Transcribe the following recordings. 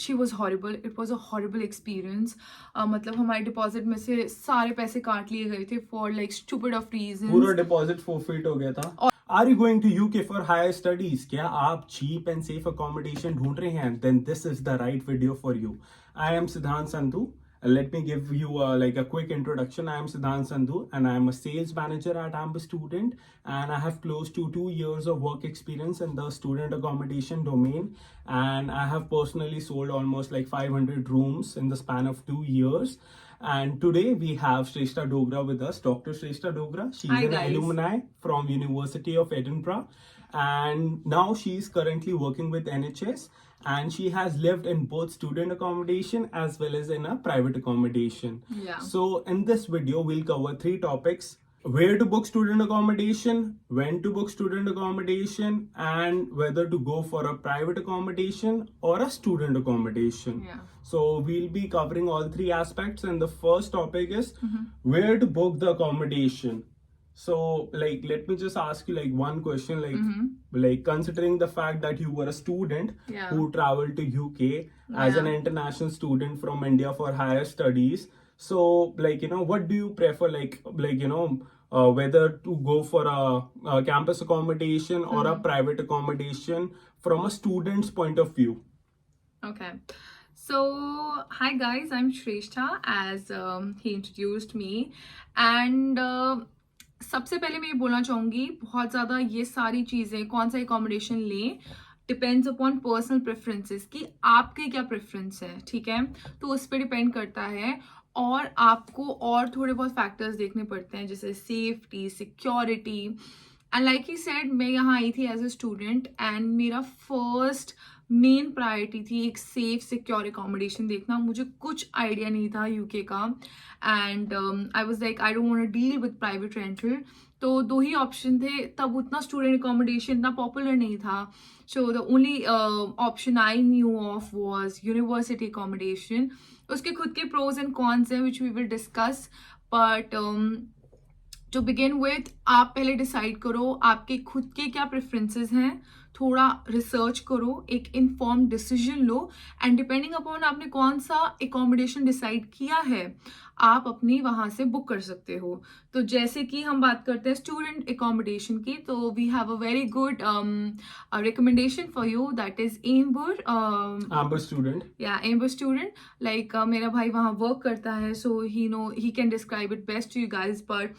She was horrible, it was a horrible experience. मतलब हमारे deposit में से सारे पैसे काट लिए गए थे फॉर लाइक स्टूपिड ऑफ पूरा रीजंस. डिपॉजिट फोरफिट हो गया था. Are you going to UK for higher studies? क्या आप cheap and safe accommodation ढूंढ रहे हैं? Then this is the right video for you. I am Siddhant Sandhu. Let me give you like a quick introduction. I am Siddhant Sandhu and I am a sales manager at Amber Student, and I have close to 2 years of work experience in the student accommodation domain, and I have personally sold almost like 500 rooms in the span of 2 years. And today we have Shrestha Dogra with us, Dr. Shrestha Dogra. She's Hi an guys. alumni from University of Edinburgh, and now she is currently working with NHS, and she has lived in both student accommodation as well as in a private accommodation. Yeah. So in this video we'll cover three topics: where to book student accommodation, when to book student accommodation, and whether to go for a private accommodation or a student accommodation. Yeah. So we'll be covering all three aspects, and the first topic is where to book the accommodation. So like let me just ask you like one question, like considering the fact that you were a student Yeah. who traveled to UK as an Yeah. international student from India for higher studies. So like what do you prefer, like whether to go for a campus accommodation or a private accommodation from a student's point of view? Okay. So, hi guys, I'm Shrestha, as he introduced me. And सबसे पहले मैं ये बोलना चाहूँगी, बहुत ज़्यादा ये सारी चीज़ें कौन सा एकोमोडेशन लें डिपेंड्स अपॉन पर्सनल प्रेफरेंसेस, कि आपके क्या प्रेफरेंस है, ठीक है. तो उस पर डिपेंड करता है, और आपको और थोड़े बहुत फैक्टर्स देखने पड़ते हैं, जैसे safety, security. And like he said, मैं यहाँ आई थी एज अ स्टूडेंट, एंड मेरा फर्स्ट मेन प्रायोरिटी थी एक सेफ सिक्योर एकोमोडेशन देखना. मुझे कुछ आइडिया नहीं था यूके का, and I was like I don't want to deal with private rental. तो दो ही ऑप्शन थे, तब उतना स्टूडेंट एकोमोडेशन इतना पॉपुलर नहीं था. So the only option I knew of was university accommodation. उसके खुद के प्रोज एंड कॉन्स हैं which we will discuss, but to begin with, आप पहले डिसाइड करो आपके खुद के क्या प्रेफरेंसेस हैं, थोड़ा रिसर्च करो, एक इन्फॉर्म डिसीजन लो, एंड डिपेंडिंग अपॉन आपने कौन सा एकोमोडेशन डिसाइड किया है, आप अपनी वहाँ से बुक कर सकते हो. तो जैसे कि हम बात करते हैं स्टूडेंट एकोमोडेशन की, तो we have a very good recommendation for you, that is Amber. Amber Student. या एम्बर स्टूडेंट, लाइक मेरा भाई वहाँ वर्क करता है, so he can describe it best to you guys. But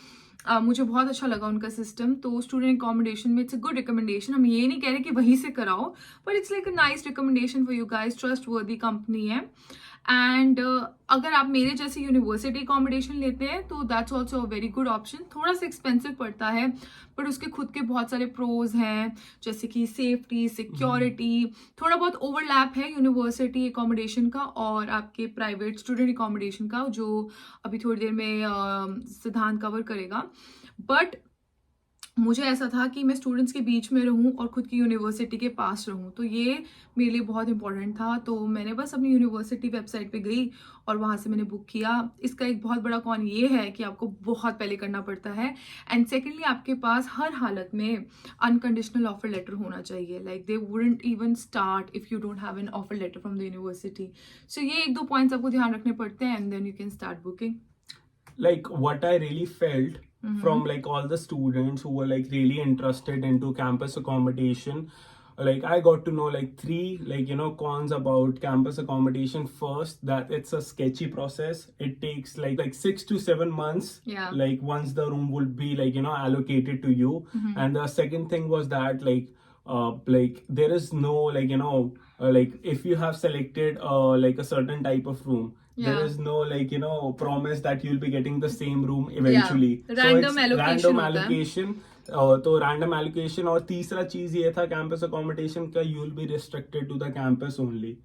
मुझे बहुत अच्छा लगा उनका सिस्टम. तो स्टूडेंट एकोमोडेशन में इट्स अ गुड रिकमेंडेशन. हम ये नहीं कह रहे कि वहीं से कराओ, but it's like a nice recommendation for you guys. Trust वर्दी कंपनी है. एंड अगर आप मेरे जैसे यूनिवर्सिटी एकोमोडेशन लेते हैं तो that's also a very good option. थोड़ा सा एक्सपेंसिव पड़ता है, बट उसके खुद के बहुत सारे प्रोज हैं, जैसे कि सेफ्टी, सिक्योरिटी. थोड़ा बहुत ओवरलैप है यूनिवर्सिटी एकोमोडेशन का और आपके प्राइवेट स्टूडेंट एकोमोडेशन का, जो अभी थोड़ी देर में सिद्धांत कवर करेगा. बट मुझे ऐसा था कि मैं स्टूडेंट्स के बीच में रहूं और खुद की यूनिवर्सिटी के पास रहूं, तो ये मेरे लिए बहुत इंपॉर्टेंट था. तो मैंने बस अपनी यूनिवर्सिटी वेबसाइट पे गई और वहाँ से मैंने बुक किया. इसका एक बहुत बड़ा कॉन ये है कि आपको बहुत पहले करना पड़ता है, एंड सेकेंडली आपके पास हर हालत में अनकंडीशनल ऑफर लेटर होना चाहिए. Like they wouldn't even start if you don't have an offer letter from the university. So ये एक दो पॉइंट्स आपको ध्यान रखने पड़ते हैं, and then you can start booking. Like what I really felt from like all the students who were like really interested into campus accommodation, like I got to know like three like cons about campus accommodation. First, that it's a sketchy process. It takes like 6 to 7 months. Yeah. Like once the room would be like allocated to you. And the second thing was that like there is no like if you have selected like a certain type of room, there Yeah. is no like promise that you'll be getting the same room eventually. Random So it's allocation random होता है. allocation. तो random allocation. और तीसरा चीज ये था campus accommodation का, you will be restricted to the campus only.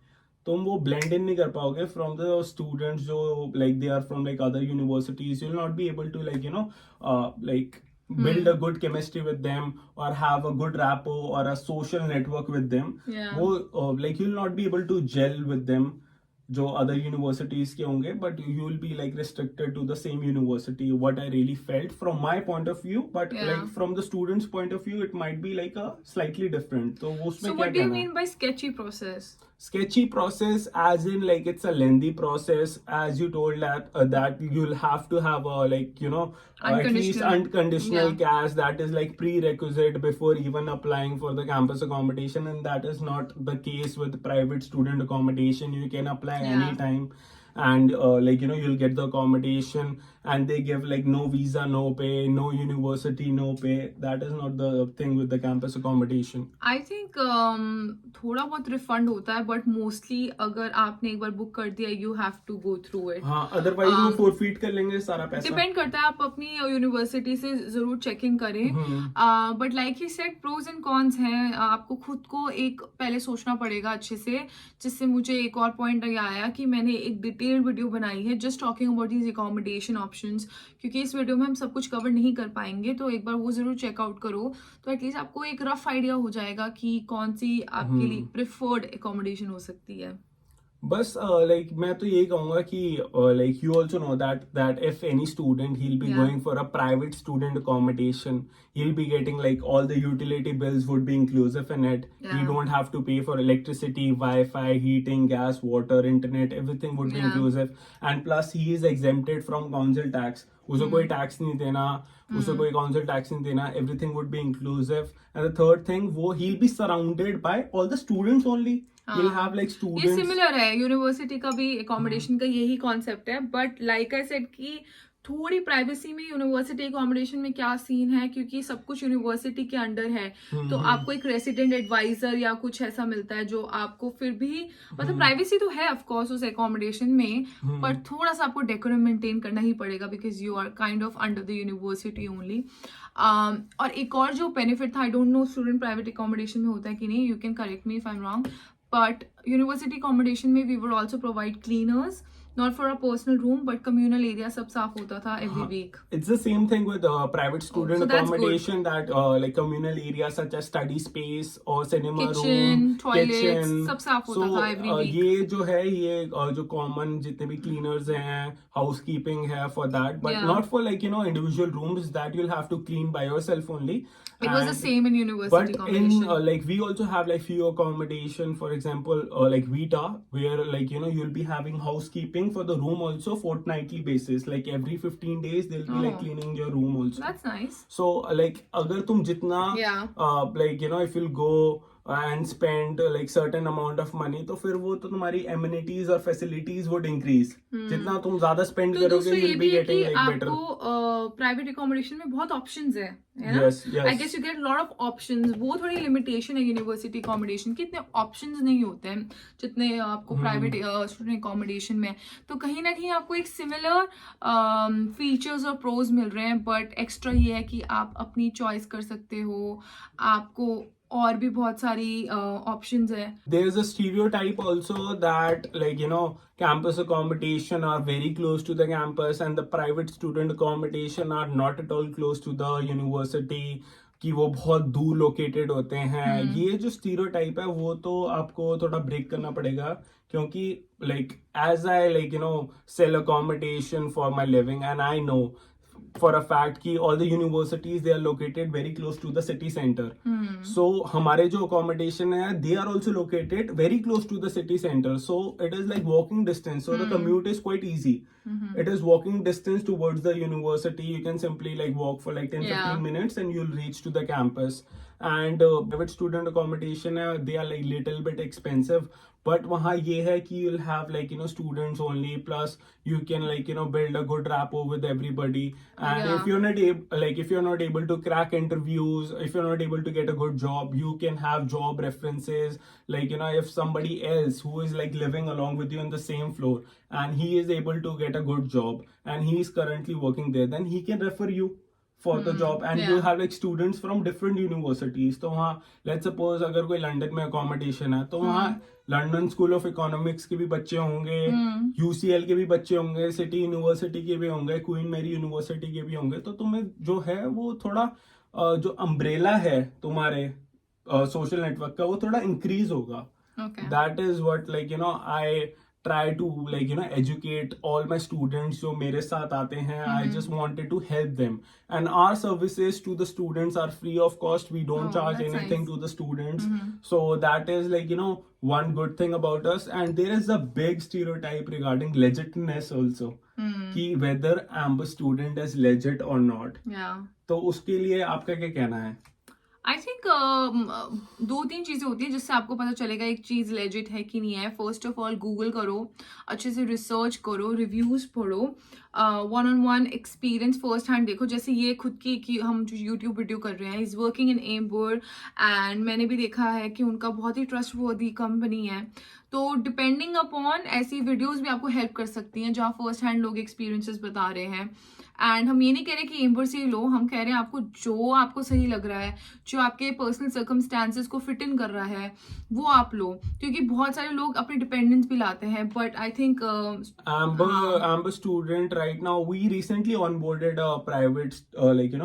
तुम वो ब्लेंड इन नहीं कर पाओगे फ्रॉम द स्टूडेंट्स जो like they are from like other universities. You will not be able to like build a good chemistry with them or have a good rapport or a social network with them. Yeah. वो like you will not be able to gel with them जो other universities के होंगे, but you will be like restricted to the same university. What I really felt from my point of view, but Yeah. like from the students' point of view, it might be like a slightly different. तो वो उसमें So क्या what do you कहना है? mean by sketchy process? sketchy process as in like it's a lengthy process, as you told that you'll have to have a like at least Unconditional. unconditional Yeah. cash that is like prerequisite before even applying for the campus accommodation, and that is not the case with private student accommodation. You can apply Yeah. anytime, and you'll get the accommodation, and they give like no visa, no pay, no university, no pay. That is not the thing with the campus accommodation. I think थोड़ा बहुत refund होता है but mostly अगर आपने एक बार book कर दिया you have to go through it. हाँ, अदरवाइज वो फोरफीट कर लेंगे सारा पैसा. डिपेंड करता है, आप अपनी यूनिवर्सिटी से जरूर चेकिंग करें. But like he said pros and cons हैं. आपको खुद को एक पहले सोचना पड़ेगा अच्छे से, जिससे मुझे एक और पॉइंट ये आया कि मैंने एक डिटेल्ड वीडियो बनाई है just talking about these accommodation options, क्योंकि इस वीडियो में हम सब कुछ कवर नहीं कर पाएंगे. तो एक बार वो जरूर चेकआउट करो, तो एटलीस्ट आपको एक रफ आइडिया हो जाएगा कि कौन सी आपके लिए प्रिफर्ड अकोमोडेशन हो सकती है. बस लाइक मैं तो यही कहूंगा कि like you also know that if any student he'll be Yeah. going for a private student accommodation, he'll be getting like all the utility bills would be inclusive in it. He Yeah. don't have to pay for electricity, Wi-Fi, heating, gas, water, internet, everything would be Yeah. inclusive. And plus he is exempted from council tax. उसे कोई tax नहीं देना, उसे कोई council tax नहीं देना, everything would be inclusive. And the third thing, वो he'll be surrounded by all the students only. He'll have like ये students. सिमिलर है, यूनिवर्सिटी का भी अकोमोडेशन का यही कॉन्सेप्ट है. बट लाइक आई सेड कि थोड़ी प्राइवेसी में यूनिवर्सिटी अकोमोडेशन में क्या सीन है, क्योंकि सब कुछ यूनिवर्सिटी के अंडर है, तो आपको एक रेसिडेंट एडवाइजर या कुछ ऐसा मिलता है जो आपको फिर भी मतलब प्राइवेसी तो है ऑफ कोर्स उस अकोमोडेशन में, पर थोड़ा सा आपको डेकोरम मेंटेन करना ही पड़ेगा because you are kind of under the university only. और एक और जो बेनिफिट था, I don't know student private accommodation में होता है कि नहीं, you can correct me if I am wrong, but university accommodation में we would also provide cleaners, not for a personal room but communal area सब साफ होता था every week. It's the same thing with private student so that's accommodation, that like communal areas such as study space or cinema Kitchen, room, toilets, kitchen. सब साफ होता था every week. ये जो है ये जो common जितने भी cleaners हैं, housekeeping है for that, but Yeah. not for like individual rooms that you'll have to clean by yourself only. It was the And- same in university But accommodation. in like we also have like few accommodation, for example like Vita, where like you'll be having housekeeping for the room also fortnightly basis, like every 15 days they'll be like Oh. cleaning your room also. That's nice. So like अगर तुम जितना Yeah. like if you'll go and spend like certain amount of money, तो फिर वो तो तुम्हारी amenities और facilities would increase. जितना तुम ज्यादा spend तो करोगे दूसरा ये you'll भी be है getting कि like better. आपको प्राइवेट अकोमोडेशन में बहुत ऑप्शंस है ना. Yes, yes. I guess you get lot of options. वो थोड़ी लिमिटेशन है यूनिवर्सिटी अकोमोडेशन की, इतने ऑप्शंस नहीं होते हैं जितने आपको प्राइवेट स्टूडेंट अकोमोडेशन में. तो कहीं ना कहीं आपको एक सिमिलर फीचर्स और प्रोज मिल रहे हैं, बट एक्स्ट्रा ये है कि आप अपनी चॉइस कर सकते हो. आपको और भी बहुत सारी ऑप्शंस है. There's a stereotype also that like campus accommodation are very close to the campus and the private student accommodation are not at all close to the university, कि वो बहुत दूर लोकेटेड होते हैं. ये जो स्टीरियोटाइप है वो तो आपको थोड़ा ब्रेक करना पड़ेगा, क्योंकि like as I sell accommodation for my living, and I know for a fact कि all the universities they are located very close to the city center. So हमारे जो accommodation है they are also located very close to the city center. So it is like walking distance. So the commute is quite easy. It is walking distance towards the university. You can simply like walk for like 10-15 minutes and you'll reach to the campus. And private student accommodation they are like little bit expensive. But वहाँ ये है कि you'll have like students only, plus you can like build a good rapport with everybody. And Yeah. if you're not able to crack interviews, if you're not able to get a good job, you can have job references. Like if somebody else who is like living along with you on the same floor and he is able to get a good job and he is currently working there, then he can refer you for the job. And yeah. you have like students from different universities. तो वहाँ let's suppose अगर कोई London में accommodation है तो वहाँ London school of economics के भी बच्चे होंगे, यूसीएल के भी बच्चे होंगे, सिटी यूनिवर्सिटी के भी होंगे, क्वीन मैरी यूनिवर्सिटी के भी होंगे. तो तुम्हें जो है वो थोड़ा जो अम्ब्रेला है तुम्हारे सोशल नेटवर्क का वो थोड़ा इंक्रीज होगा. Okay. That is what like I try to like educate all my students जो मेरे साथ आते हैं. I just wanted to help them, and our services to the students are free of cost. We don't charge that's anything nice. to the students. So that is like one good thing about us. And there is a big stereotype regarding legitness also, कि whether Amber student is legit or not. Yeah. तो उसके लिए आपका क्या कहना है? I think दो तीन चीज़ें होती हैं जिससे आपको पता चलेगा एक चीज़ लेजिट है कि नहीं है. फर्स्ट ऑफ ऑल गूगल करो, अच्छे से रिसर्च करो, रिव्यूज़ पढ़ो, one on one experience first hand देखो. जैसे ये खुद की कि हम जो यूट्यूब वीडियो कर रहे हैं, is working in amber, and मैंने भी देखा है कि उनका बहुत ही ट्रस्टवर्दी कंपनी है. तो डिपेंडिंग अपॉन ऐसी वीडियोस भी आपको हेल्प कर सकती हैं जहाँ फर्स्ट हैंड लोग एक्सपीरियंसेस बता रहे हैं. एंड हम ये नहीं कह रहे कि एम्बर से ही लो, हम कह रहे हैं आपको जो आपको सही लग रहा है, जो आपके पर्सनल सर्कमस्टांसेस को फिट इन कर रहा है, वो आप लो. क्योंकि बहुत सारे लोग अपने डिपेंडेंट्स भी लाते हैं, but I think Amber student right now, we recently onboarded a private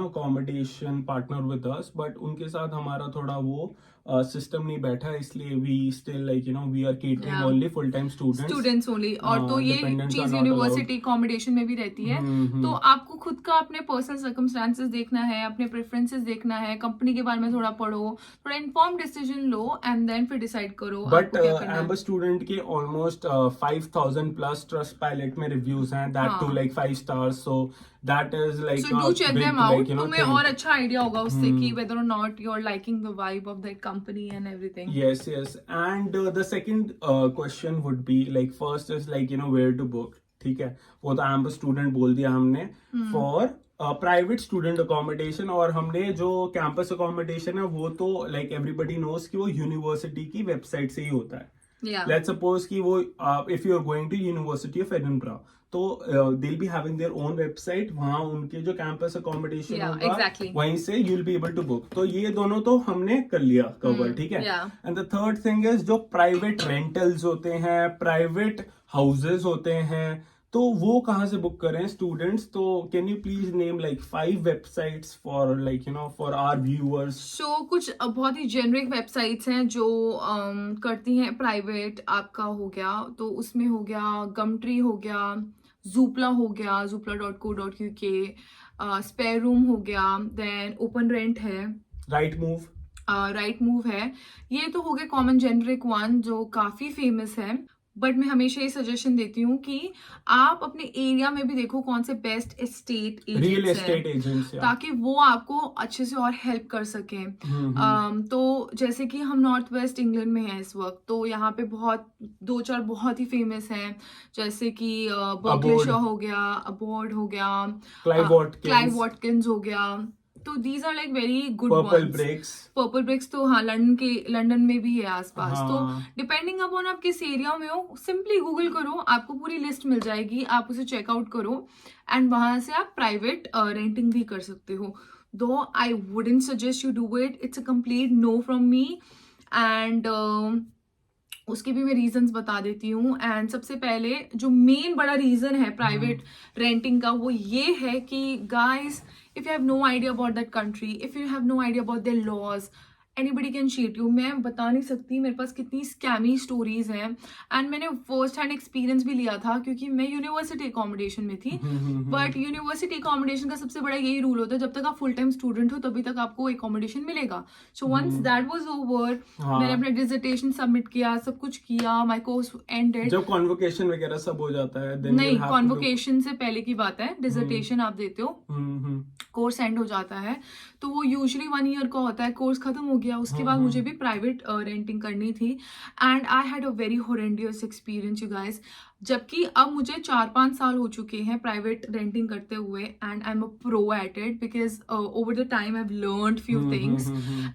accommodation partner with us, but उनके साथ हमारा थोड़ा वो सिस्टम नहीं बैठा, इसलिए we still we are catering Yeah. only full time students. Students only. और तो ये dependents are चीज not यूनिवर्सिटी अकोमोडेशन में भी रहती है. तो आपको खुद का अपने पर्सनल सर्कमस्टांसेस देखना है, अपने प्रेफरेंसेस देखना है, कंपनी के बारे में थोड़ा पढ़ो, थोड़ा इन्फॉर्म डिसीजन लो, एंड देन फिर डिसाइड करो बट आपको क्या करना है. Amber student के almost 5,000 plus trust pilot में reviews हैं, that too हाँ. like 5 stars, so that is like So do check big, them out. like, तुम्हें thing. और अच्छा आइडिया होगा उससे कि whether or not you're liking the vibe of that company and everything. Yes, yes. And the second question would be like, first is like where to book. ठीक है, वो तो Amber student बोल दिया हमने. For प्राइवेट स्टूडेंट अकोमोडेशन, और हमने जो कैंपस अकोमोडेशन है वो तो लाइक एवरीबडी नोज कि वो यूनिवर्सिटी की वेबसाइट से ही होता है. Yeah. लेट्स सपोज कि वो if you are going to university of Edinburgh, तो they will be having their own website, वहां उनके जो कैंपस अकोमोडेशन Yeah, होगा exactly. वहीं से you will be able to book. तो ये दोनों तो हमने कर लिया कवर. ठीक है. Yeah. And the third thing is जो प्राइवेट रेंटल्स होते हैं, प्राइवेट हाउसेज होते हैं, तो वो कहाँ से बुक करें स्टूडेंट्स? तो can you please name like 5 websites for for our viewers? So कुछ बहुत ही जेनरिक वेबसाइट्स हैं जो करती हैं प्राइवेट. आपका हो गया तो उसमें हो गया गमट्री, हो गया जूपला, हो गया zoopla.co.uk, स्पेयर रूम हो गया, देन ओपन रेंट है, राइट मूव है. ये तो हो गए कॉमन जेनरिक वन जो काफी फेमस है. बट मैं हमेशा ये सजेशन देती हूँ कि आप अपने एरिया में भी देखो कौन से best estate real agents estate हैं, एजेंट्स. ताकि वो आपको अच्छे से और हेल्प कर सकें. तो जैसे कि हम नॉर्थ वेस्ट इंग्लैंड में हैं इस वक्त, तो यहाँ पे दो चार बहुत ही फेमस हैं, जैसे कि बर्कले हो गया, अबोर्ड हो गया, क्लाइव वॉटकिंस हो गया. तो these are like very good ones. Purple Bricks तो हाँ लंदन में भी है आसपास. तो डिपेंडिंग अपॉन आप किस एरिया में हो, सिंपली गूगल करो, आपको पूरी लिस्ट मिल जाएगी, आप उसे चेकआउट करो, एंड वहां से आप प्राइवेट रेंटिंग भी कर सकते हो. दो I wouldn't suggest you do it, it's a complete know from me. And उसके भी मैं रीजंस बता देती हूँ. एंड सबसे पहले जो मेन बड़ा रीजन है प्राइवेट रेंटिंग का, वो ये है कि guys, if you have no idea about that country, if you have no idea about their laws, anybody can cheat you. मैं बता नहीं सकती मेरे पास कितनी स्कैमी स्टोरीज हैं. एंड मैंने फर्स्ट हैंड एक्सपीरियंस भी लिया था क्योंकि मैं यूनिवर्सिटी अकोमोडेशन में थी. बट यूनिवर्सिटी अकोमोडेशन का सबसे बड़ा यही रूल होता है, जब तक आप फुल टाइम स्टूडेंट हो तभी तक आपको अकोमोडेशन मिलेगा. So once that was over, मैंने अपना डिसर्टेशन सबमिट किया, सब कुछ किया, माय कोर्स एंडेड. जब कॉन्वोकेशन वगैरह सब हो जाता है, नहीं, कॉन्वोकेशन से पहले की बात है. डिसर्टेशन आप देते हो, कोर्स एंड हो जाता है, तो वो यूजुअली 1 ईयर का होता है. कोर्स खत्म हो गया, उसके बाद मुझे भी प्राइवेट रेंटिंग करनी थी. And I had a very horrendous experience you guys. जबकि अब मुझे 4-5 साल हो चुके हैं प्राइवेट रेंटिंग करते हुए, and I am a pro at it because over the time I have learned few things.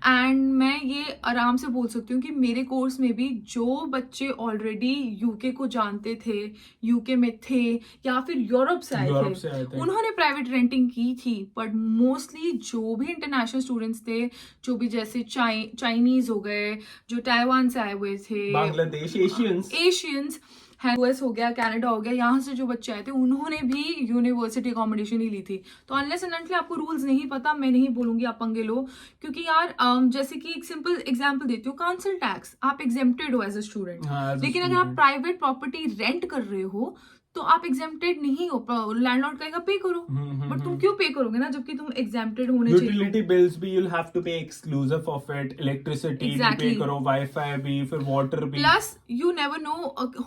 And मैं ये आराम से बोल सकती हूँ कि मेरे कोर्स में भी जो बच्चे ऑलरेडी यूके को जानते थे, यूके में थे या फिर यूरोप से आए थे, उन्होंने प्राइवेट रेंटिंग की थी. बट मोस्टली जो भी इंटरनेशनल स्टूडेंट्स थे, जो भी जैसे चाइनीज हो गए, जो ताइवान से आए हुए थे, बांग्लादेश, एशियंस, है, यूएस हो गया, कनाडा हो गया, यहाँ से जो बच्चे आए थे उन्होंने भी यूनिवर्सिटी अकोमोडेशन ही ली थी। तो अनलेस एंड अनटिल आपको रूल्स नहीं पता, मैं नहीं बोलूंगी आप पंगे लो, क्योंकि यार जैसे कि एक सिंपल एग्जांपल देती हूँ, काउंसिल टैक्स आप एग्जेम्प्टेड हो एज अ स्टूडेंट, लेकिन अगर आप प्राइवेट प्रॉपर्टी रेंट कर रहे हो तो आप एग्जेम्प्टेड नहीं हो, लैंडलॉर्ड कहेगा पे करो, बट तुम क्यों पे करोगे ना, जबकि तुम एग्जेम्प्टेड होने चाहिए। यूटिलिटी बिल्स भी you'll have to pay exclusive of it, electricity भी पे करो, वाईफाई भी, फिर वाटर भी। प्लस यू नेवर नो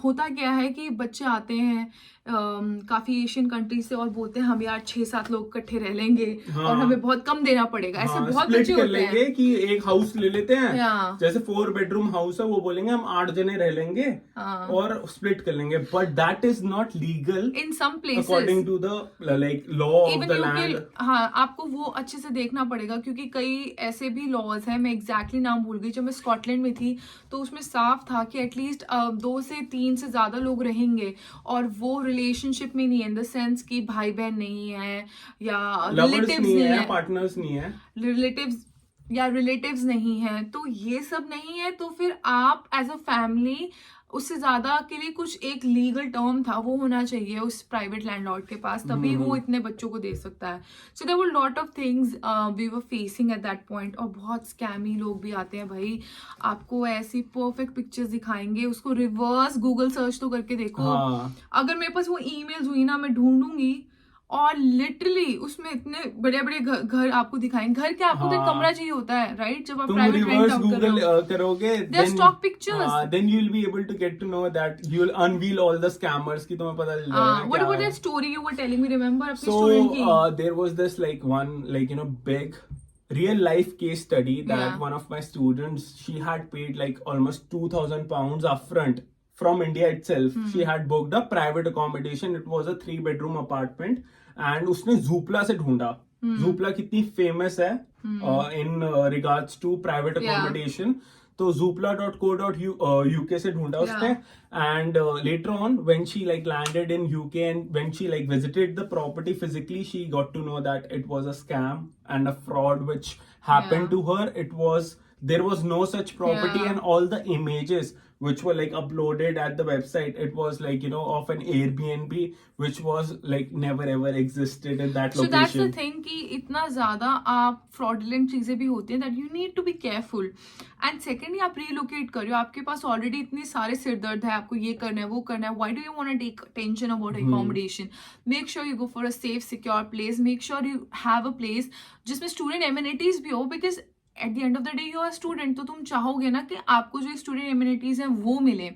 होता क्या है कि बच्चे आते हैं काफी एशियन कंट्री से और बोलते हैं हम यार 6-7 लोग इकट्ठे रह लेंगे और हमें बहुत कम देना पड़ेगा, ऐसे बहुत बच्चे कर होते लेंगे हैं कि एक हाउस ले लेते हैं, Yeah. जैसे 4 बेडरूम हाउस है, वो बोलेंगे हम 8 जने रह लेंगे और स्प्लिट कर लेंगे, but that is not legal in some places according to the like law of the land. हाँ, आपको वो अच्छे से देखना पड़ेगा, क्योंकि कई ऐसे भी लॉज हैं, मैं एग्जैक्टली नाम भूल गई, जब मैं स्कॉटलैंड में थी तो उसमें साफ था कि एटलीस्ट 2 से 3 से ज्यादा लोग रहेंगे और वो रिलेशनशिप में नहीं है, इन द सेंस कि भाई बहन नहीं है या रिलेटिव्स नहीं है, पार्टनर्स नहीं है, रिलेटिव्स नहीं है, तो ये सब नहीं है, तो फिर आप एज अ फैमिली उससे ज्यादा के लिए कुछ एक लीगल टर्म था वो होना चाहिए उस प्राइवेट लैंडलॉर्ड के पास, तभी वो इतने बच्चों को दे सकता है। So there were lot of things we were facing at that point, और बहुत स्कैमी लोग भी आते हैं भाई, आपको ऐसी परफेक्ट पिक्चर्स दिखाएंगे, उसको रिवर्स गूगल सर्च तो करके देखो। अगर मेरे पास वो ईमेल्स हुई ना, मैं ढूंढूंगी और लिटरली उसमें इतने बड़े बड़े घर आपको दिखाएंगे। घर क्या, आपको तो एक कमरा चाहिए होता है, राइट? जब आप प्राइवेट रेंट आउट कर रहे हो करोगे, there stock pictures, then you'll be able to get to know that you'll unveil all the scammers की तुम्हें पता चल जाएगा। what about that story you were telling me, remember अपने So स्टूडेंट की? there was this like one like big real life case study that one of my students, she had paid like almost 2,000 pounds upfront from India itself. She had booked a private accommodation. It was a 3-bedroom apartment and उसने Zoopla से ढूंढा। Zoopla कितनी famous है in regards to private accommodation, तो zoopla.co.uk से ढूंढा उसने, and later on when she like landed in UK and when she like visited the property physically, she got to know that it was a scam and a fraud which happened to her. There was no such property, and all the images which were like uploaded at the website, it was like of an Airbnb which was like never ever existed in that location. So that's the thing कि इतना ज्यादा आप fraudulent चीजें भी होती हैं that you need to be careful. And secondly, आप relocate कर रहे हो, आपके पास already इतने सारे सिरदर्द है, आपको ये करना है वो करना है, why do you want to take tension about accommodation? Make sure you go for a safe secure place, make sure you have a place जिसमें student amenities भी हो, because at the end of the day you are student, तो तुम चाहोगे ना कि आपको जो स्टूडेंट एमिनिटीज हैं वो मिले।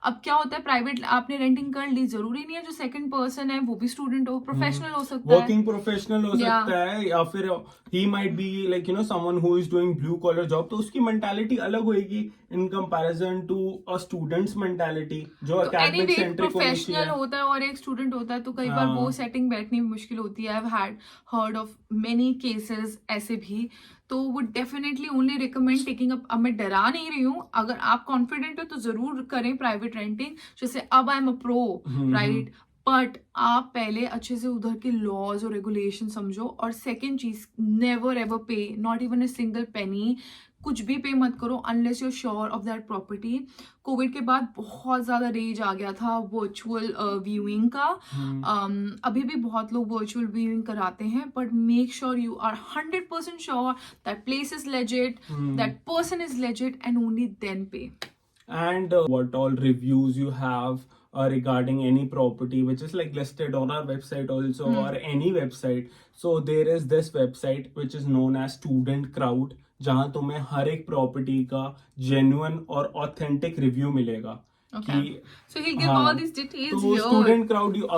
अब क्या होता है, प्राइवेट आपने रेंटिंग कर ली, जरूरी नहीं है जो सेकंड पर्सन है वो भी स्टूडेंट हो, प्रोफेशनल हो सकता है, वर्किंग प्रोफेशनल हो सकता है, या फिर he might be like someone who is doing blue collar job, तो उसकी मेंटालिटी अलग होएगी in comparison to a student's mentality जो एकेडमिक सेंट्रिक प्रोफेशनल होता है और एक स्टूडेंट होता है, तो कई बार वो सेटिंग बैठनी मुश्किल होती है। I have had heard of many cases ऐसे भी, तो would definitely only recommend taking up. अब मैं डरा नहीं रही हूँ, अगर आप कॉन्फिडेंट हो तो जरूर करें प्राइवेट रेंटिंग, जैसे अब आई am a pro, right, but आप पहले अच्छे से उधर के लॉज और रेगुलेशन समझो। और सेकेंड चीज, नेवर एवर पे, not even a single penny, कुछ भी पे मत करो unless you sure of that property. Covid के बाद बहुत ज्यादा रेज आ गया था वर्चुअल व्यूइंग का, अभी भी बहुत लोग वर्चुअल व्यूइंग कराते हैं, but make sure you are 100% sure that place is legit, that person is legit, and only then pay. And what all reviews you have regarding any property which is like listed on our website also, or any website. So there is this website which is known as Student Crowd, जहां तुम्हें हर एक property का genuine और authentic review मिलेगा। Okay. So he'll give all these details so here. Student Crowd, you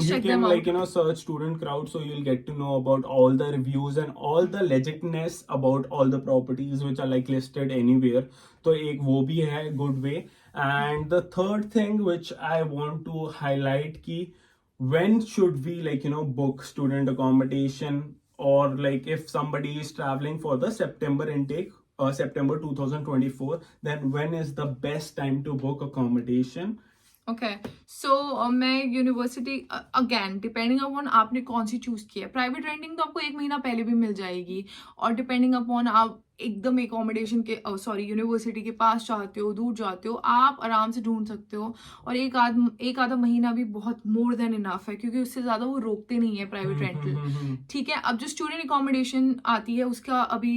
check can them like search Student Crowd, so you'll get to know about all the reviews and all the legitness about all the properties which are like listed anywhere. तो एक वो भी है good way. And the third thing which I want to highlight कि when should we like book student accommodation, or like if somebody is traveling for the September intake, September 2024, then when is the best time to book accommodation? Okay, so मैं university again depending upon आपने कौन सी choose किया है। Private renting तो आपको 1 महीना पहले भी मिल जाएगी, और डिपेंडिंग अपॉन आप एकदम एकोमोडेशन के यूनिवर्सिटी के पास चाहते हो, दूर जाते हो, आप आराम से ढूंढ सकते हो। और एक आधा महीना भी बहुत मोर देन इनफ है, क्योंकि उससे ज़्यादा वो रोकते नहीं है प्राइवेट रेंटल। ठीक है, अब जो स्टूडेंट एकोमोडेशन आती है उसका अभी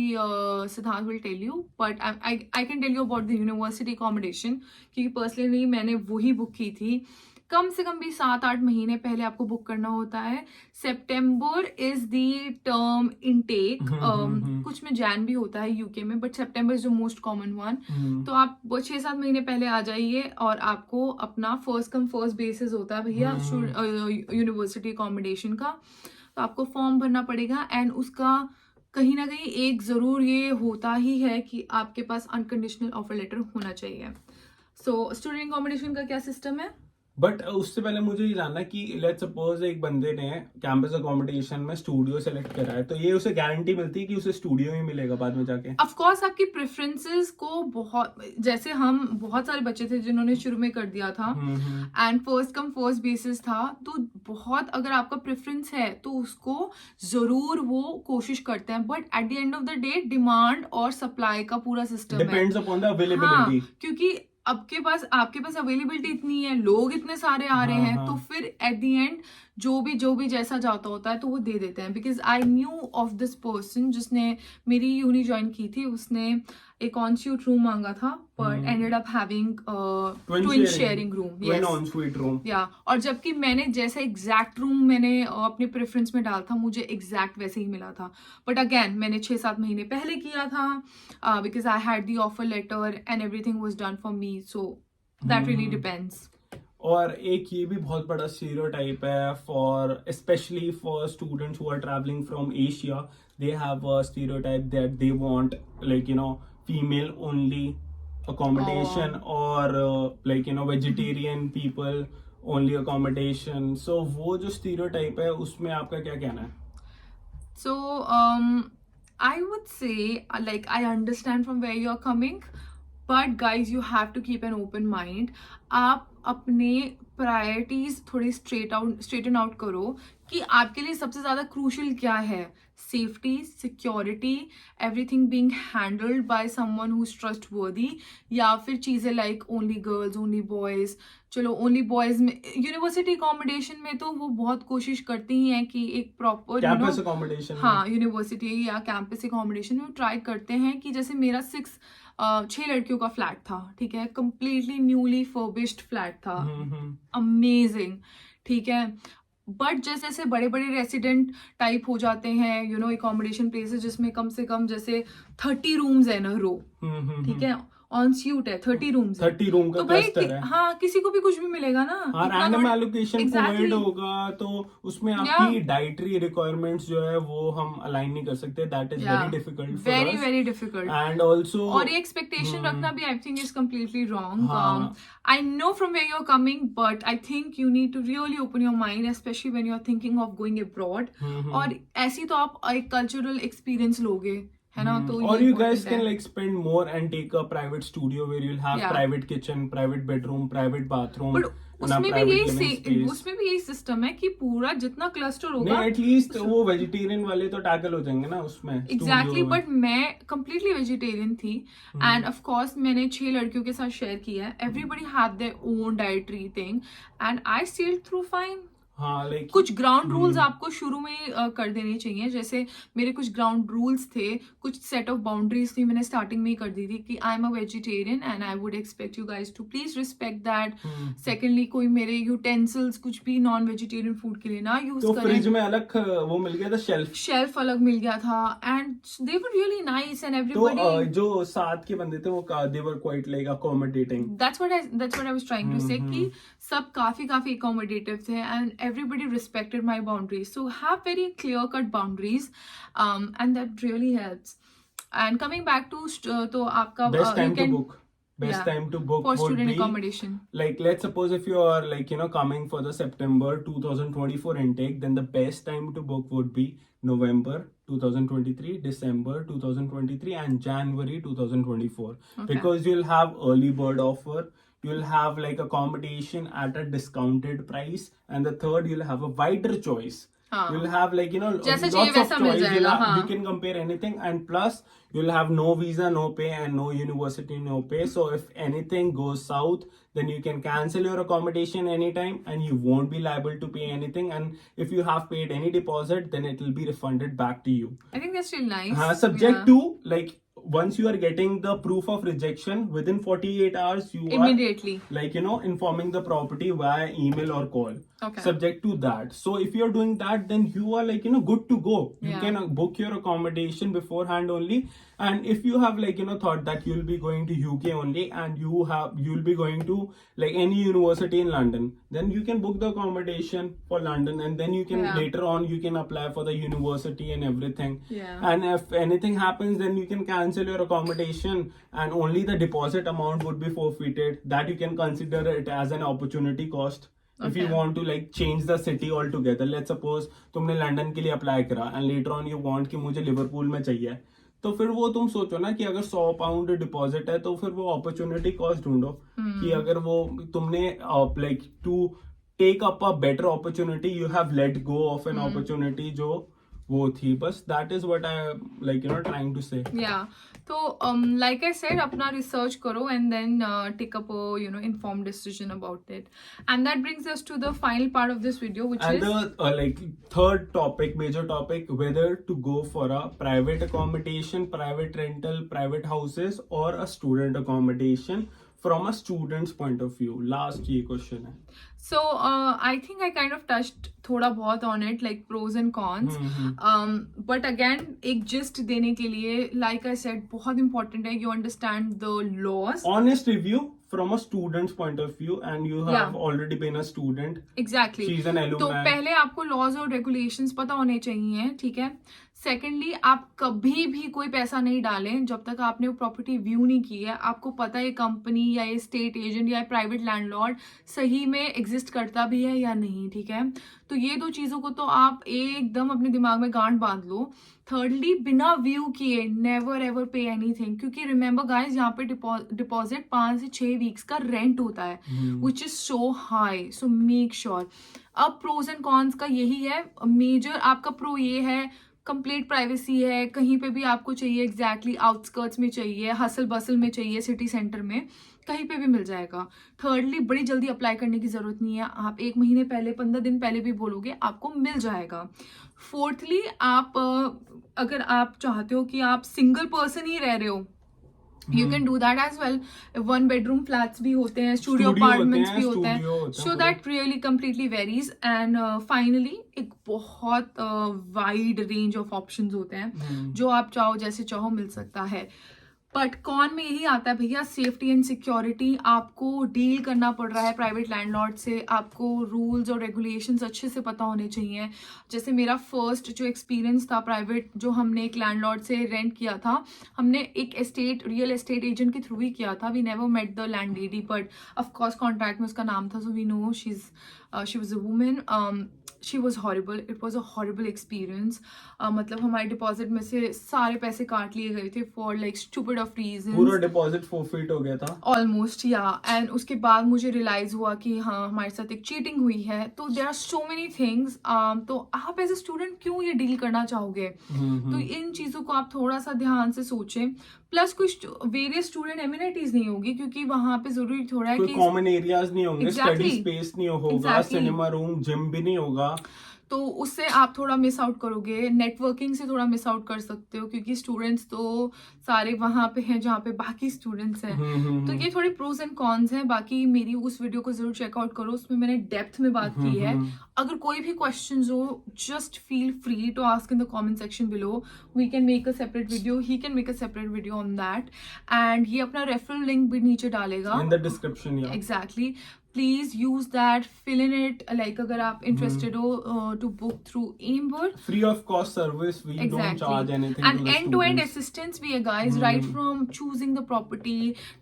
Siddhant will tell you, but I can tell you about the university accommodation, क्योंकि पर्सनली मैंने वही बुक की थी। कम से कम भी 7-8 महीने पहले आपको बुक करना होता है। सितंबर इज द टर्म इनटेक, कुछ में जैन भी होता है यूके में, but September is the most common one. तो आप 6-7 महीने पहले आ जाइए, और आपको अपना फर्स्ट कम फर्स्ट बेसिस होता है भैया यूनिवर्सिटी अकोमोडेशन का। तो आपको फॉर्म भरना पड़ेगा, एंड उसका कहीं ना कहीं एक जरूर ये होता ही है कि आपके पास अनकंडीशनल ऑफर लेटर होना चाहिए। सो स्टूडेंट अकोमोडेशन का क्या सिस्टम है? बट उससे पहले मुझे ये जानना कि लेट्स सपोज एक बंदे ने कैंपस अकोमोडेशन में स्टूडियो सेलेक्ट करा है, तो ये उसे गारंटी मिलती है कि उसे स्टूडियो ही मिलेगा बाद में जाके? ऑफ कोर्स आपकी प्रेफरेंसेस को बहुत, जैसे हम बहुत सारे बच्चे थे जिन्होंने शुरू में कर दिया था, and first come first basis था, तो बहुत अगर आपका प्रेफरेंस है तो उसको जरूर वो कोशिश करते हैं, but at the end of the day demand और सप्लाई का पूरा सिस्टम है, डिपेंड्स अपॉन द अवेलेबिलिटी। क्योंकि आपके पास अवेलेबिलिटी इतनी है, लोग इतने सारे आ रहे हैं, तो फिर एट द एंड जो भी जैसा जाता होता है तो वो दे देते हैं। Because I knew of this person जिसने मेरी यूनि ज्वाइन की थी, उसने एक ऑनस्यूट रूम मांगा था, but ended up having twin sharing room. या और जबकि मैंने जैसा एग्जैक्ट रूम मैंने अपने प्रेफरेंस में डाला था, मुझे एग्जैक्ट वैसे ही मिला था, बट अगेन मैंने 6-7 महीने पहले किया था, because I had the offer letter and everything was done for me, so that really depends. और एक ये भी बहुत बड़ा स्टीरियोटाइप है for specially for students who are travelling from Asia, they have a stereotype that they want like female only accommodation, or like vegetarian people only accommodation. So वो जो stereotype है उसमें आपका क्या कहना है? So I would say, like, I understand from where you're coming, but guys, you have to keep an open mind. आप अपने प्रायोरिटीज थोड़ी स्ट्रेटन आउट करो कि आपके लिए सबसे ज्यादा क्रूशियल क्या है। Safety, security, everything being handled by someone who is trustworthy, या फिर चीजें like only girls, only boys. चलो ओनली बॉयज में यूनिवर्सिटी अकोमोडेशन में तो वो बहुत कोशिश करती ही हैं कि एक प्रॉपर कैंपस अकोमोडेशन, हाँ, यूनिवर्सिटी या कैंपस अकोमोडेशन में ट्राई करते हैं कि जैसे मेरा 6 लड़कियों का फ्लैट था, ठीक है, कंप्लीटली न्यूली फर्बिश्ड फ्लैट था, अमेजिंग, ठीक है, बट जैसे जैसे बड़े बड़े रेसिडेंट टाइप हो जाते हैं अकोमोडेशन प्लेसेस जिसमें कम से कम जैसे 30 रूम्स है ना रो, ठीक है, ऑन सूट है 30 रूम्स, 30 रूम का तो भाई क्लस्टर है। हाँ, किसी को भी कुछ भी मिलेगा ना, रैंडम एलोकेशन प्रोवाइड होगा, तो उसमें आपकी डाइटरी रिक्वायरमेंट्स जो है वो हम अलाइन नहीं कर सकते, that is very difficult, very difficult. And also और ये एक्सपेक्टेशन रखना भी I think is completely wrong. I know from where you are coming, but I think you need to really open your mind, specially when you are thinking of going abroad, और ऐसी तो आप एक cultural experience लोगे, है ना, तो or you guys can like spend more and take a private studio where you'll have private kitchen, private bedroom, private bathroom, उसमें भी यही सिस्टम है कि पूरा जितना क्लस्टर होगा, नहीं एटलीस्ट वो वेजिटेरियन वाले तो टैकल हो जाएंगे ना उसमें। एग्जैक्टली, बट मैं कंप्लीटली वेजिटेरियन थी, एंड ऑफ कोर्स मैंने 6 लड़कियों के साथ शेयर किया है, everybody had their own dietary thing, and I sailed through fine. हाँ, like, कुछ ग्राउंड रूल्स आपको शुरू में कर देने चाहिए, जैसे मेरे कुछ ग्राउंड रूल्स थे, कुछ सेट ऑफ बाउंड्रीज थी, मैंने स्टार्टिंग में ही कर दी थी कि I am a vegetarian and I would expect you guys to please respect that. Secondly, कोई मेरे यूटेंसिल्स कुछ भी नॉन वेजिटेरियन फूड के लिए ना यूज तो फ्रिज में अलग वो मिल गया था, शेल्फ अलग मिल गया था, and they were really nice, and everybody, तो जो साथ के बंदे थे वो they were quite like accommodating. That's what I was trying to say कि सब काफी अकोमोडेटिव थे, and everybody respected my boundaries. So have very clear cut boundaries, and that really helps. And coming back to तो आपका best time to book. Best time to book for would student be accommodation. Like, let's suppose if you are like coming for the September 2024 intake, then the best time to book would be November 2023, December 2023, and January 2024. Okay. Because you'll have early bird offer, you'll have like accommodation at a discounted price, and the third, you'll have a wider choice. हाँ. You'll have like जैसे चाहिए lots of वैसा मिल choice. जाएगा, हाँ. You can compare anything, and plus you'll have no visa, no pay, and no university, no pay. So if anything goes south, then you can cancel your accommodation anytime, and you won't be liable to pay anything. And if you have paid any deposit, then it will be refunded back to you. I think that's really nice. Subject to like once you are getting the proof of rejection within 48 hours, you Immediately. are like informing the property via email or call. Okay. Subject to that. So if you're doing that, then you are like good to go. You Yeah. can book your accommodation beforehand only. And if you have like thought that you'll be going to UK only, and you'll be going to like any university in London, then you can book the accommodation for London, and then you can Yeah. later on you can apply for the university and everything. Yeah. And if anything happens, then you can cancel your accommodation, and only the deposit amount would be forfeited. That you can consider it as an opportunity cost. If you Okay. want to like change the city altogether, let's suppose तुमने London के लिए apply करा and later on you want कि मुझे Liverpool में चाहिए, तो फिर वो तुम सोचो ना कि अगर 100 पाउंड डिपॉजिट है तो फिर वो अपॉर्चुनिटी कॉस्ट ढूंढो कि अगर वो तुमने like to take up a better opportunity you have let go of an opportunity जो वो थी. बस that is what I like trying to say. Yeah. So, like I said, अपना research करो and then take up a informed decision about it. And that brings us to the final part of this video, which And is the like third topic, major topic, whether to go for a private accommodation, private rental, private houses, or a student accommodation from a student's point of view. Last ये question है. so I think I kind of touched थोड़ा बहुत on it, like pros and cons. But again, एक gist देने के लिए, like I said, बहुत important है you understand the laws. Honest review from a student's point of view, and you have Yeah. already been a student. Exactly. She's an तो alumni. पहले आपको laws और रेगुलेशंस पता होने चाहिए, ठीक है. सेकेंडली, आप कभी भी कोई पैसा नहीं डालें जब तक आपने वो प्रॉपर्टी व्यू नहीं की है. आपको पता है कंपनी या ये स्टेट एजेंट या प्राइवेट लैंडलॉर्ड सही में एग्जिस्ट करता भी है या नहीं, ठीक है. तो ये दो चीज़ों को तो आप एकदम अपने दिमाग में गांठ बांध लो. थर्डली, बिना व्यू किए नेवर एवर पे एनीथिंग, क्योंकि रिमेंबर गाइस, यहाँ पे डिपॉजिट 5 से 6 वीक्स का रेंट होता है, which is so high. So make sure. अब प्रोज एंड कॉन्स का यही है. मेजर आपका प्रो ये है, कंप्लीट प्राइवेसी है, कहीं पे भी आपको चाहिए, एग्जैक्टली आउटस्कर्ट्स में चाहिए, हसल बसल में चाहिए, सिटी सेंटर में कहीं पे भी मिल जाएगा. थर्डली, बड़ी जल्दी अप्लाई करने की जरूरत नहीं है. आप 1 महीने पहले, 15 दिन पहले भी बोलोगे, आपको मिल जाएगा. फोर्थली, आप अगर आप चाहते हो कि आप सिंगल पर्सन ही रह रहे हो, you can do that as well. 1 bedroom flats भी होते हैं, स्टूडियो अपार्टमेंट्स भी होते हैं. So that really completely varies. And finally, एक बहुत वाइड रेंज ऑफ ऑप्शंस होते हैं, जो आप चाहो जैसे चाहो मिल सकता है. बट कॉन में यही आता है भैया, सेफ्टी एंड सिक्योरिटी. आपको डील करना पड़ रहा है प्राइवेट लैंडलॉर्ड से, आपको रूल्स और रेगुलेशंस अच्छे से पता होने चाहिए. जैसे मेरा फर्स्ट जो एक्सपीरियंस था प्राइवेट, जो हमने एक लैंडलॉर्ड से रेंट किया था, हमने एक रियल एस्टेट एजेंट के थ्रू ही किया था. We never met the landlady, but of course contract में उसका नाम था, so we know she was a women. She was horrible. It was a horrible experience. मतलब हमारे डिपॉजिट में से सारे पैसे काट लिए गए थे for like stupid of reason. पूरा डिपॉजिट फोरफिट हो गया था ऑलमोस्ट, या. एंड उसके बाद मुझे रियलाइज हुआ कि हाँ, हमारे साथ एक चीटिंग हुई है. तो there are so many things. तो आप एज ए स्टूडेंट क्यों ये डील करना चाहोगे? तो इन चीज़ों को आप थोड़ा सा ध्यान से सोचें. प्लस कुछ वेरियस स्टूडेंट एमिनिटीज नहीं होगी, क्योंकि वहां पे जरूरी थोड़ा है कि कॉमन एरियाज नहीं होंगे, स्टडी Exactly. स्पेस नहीं होगा, सिनेमा रूम, जिम भी नहीं होगा. तो उससे आप थोड़ा मिस आउट करोगे. नेटवर्किंग से थोड़ा मिस आउट कर सकते हो, क्योंकि स्टूडेंट्स तो सारे वहां पे हैं जहाँ पे बाकी स्टूडेंट्स हैं. तो ये थोड़े प्रोज एंड कॉन्स हैं. बाकी मेरी उस वीडियो को जरूर चेकआउट करो, उसमें मैंने डेप्थ में बात की है. अगर कोई भी क्वेश्चंस हो, just feel free to ask in the comment section below. We can make a separate video, he can make a separate video on that. And ये अपना रेफरल लिंक भी नीचे डालेगा in the description. Exactly. Please use that, fill in it. Like अगर आप interested हो to book through Amber, free of cost service, we don't charge anything. and end-to-end assistance भी है guys, right from choosing the property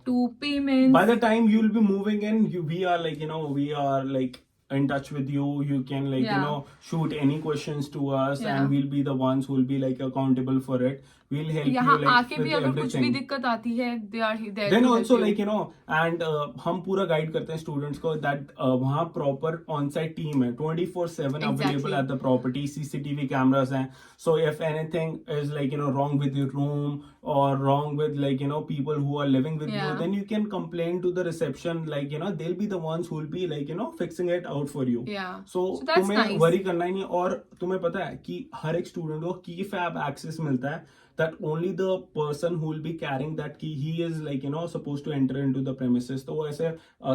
to payments. By the time you'll be moving in, we are like we are like in touch with you. You can like Yeah. shoot any questions to us, Yeah. and we'll be the ones who will be like accountable for it. We'll help यहाँ you like आके भी with अगर कुछ भी everything. दिक्कत आती है, they are there Then to also help you. like and हम पूरा गाइड करते हैं स्टूडेंट्स को that वहाँ proper on-site team है 24/7 available Exactly. at the property. CCTV cameras हैं. So if anything is like wrong with your room or wrong with like people who are living with you, Yeah. then you can complain to the reception. Like they'll be the ones who will be like fixing it out for you. Yeah. So that's तुम्हें nice. Worry करना ही नहीं. और तुम्हें पता है कि हर एक student को की फैब एक्सेस मिलता है, that only the person who will be carrying that key, he is like supposed to enter into the premises. तो वो ऐसे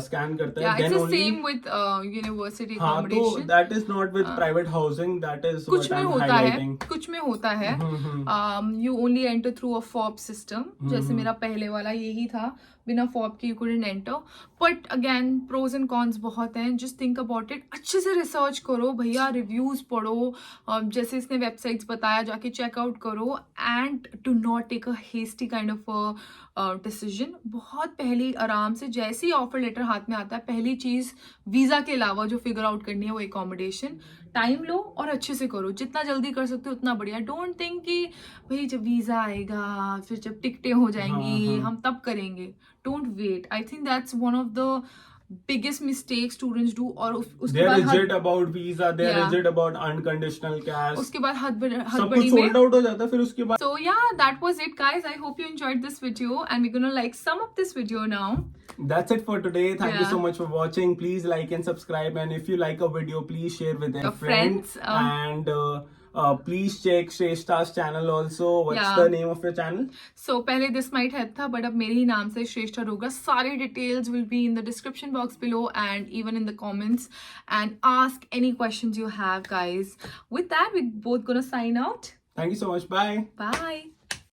scan करता है. Yeah, Then it's the only same with university हाँ, तो accommodation. that is not with private housing. That is कुछ what में I'm होता highlighting. है, कुछ में होता है. You only enter through a fob system. जैसे मेरा पहले वाला यही था, बिना फॉब के you couldn't enter. But again, pros and cons बहुत हैं. Just think about it. अच्छे से रिसर्च करो भैया, रिव्यूज पढ़ो, जैसे इसने वेबसाइट्स बताया जाके चेकआउट करो, and do not take a hasty kind of decision. बहुत पहले आराम से, जैसे ही ऑफर लेटर हाथ में आता है, पहली चीज वीजा के अलावा जो फिगर आउट करनी है वो एकोमोडेशन. टाइम लो और अच्छे से करो, जितना जल्दी कर सकते हो उतना बढ़िया. डोंट थिंक कि भाई जब वीजा आएगा, फिर जब टिकटें हो जाएंगी, हम तब करेंगे. Don't wait. I think that's one of the biggest mistake students do. और उसके They're बाद rigid about visa. They're Yeah. rigid about unconditional cash. उसके बाद सब कुछ हड़बड़ी में. sold out हो जाता है फिर उसके बाद. So yeah, that was it guys. I hope you enjoyed this video, and we're gonna like sum up this video now. That's it for today. Thank you Yeah. so much for watching. Please like and subscribe. And if you like a video, please share with your Your friends, And please check Shreshta's channel also. What's Yeah. the name of your channel? So पहले this might have था, but अब मेरे ही नाम से श्रेष्ठा होगा. सारे details will be in the description box below and even in the comments. And ask any questions you have, guys. With that, we're both gonna sign out. Thank you so much. Bye. Bye.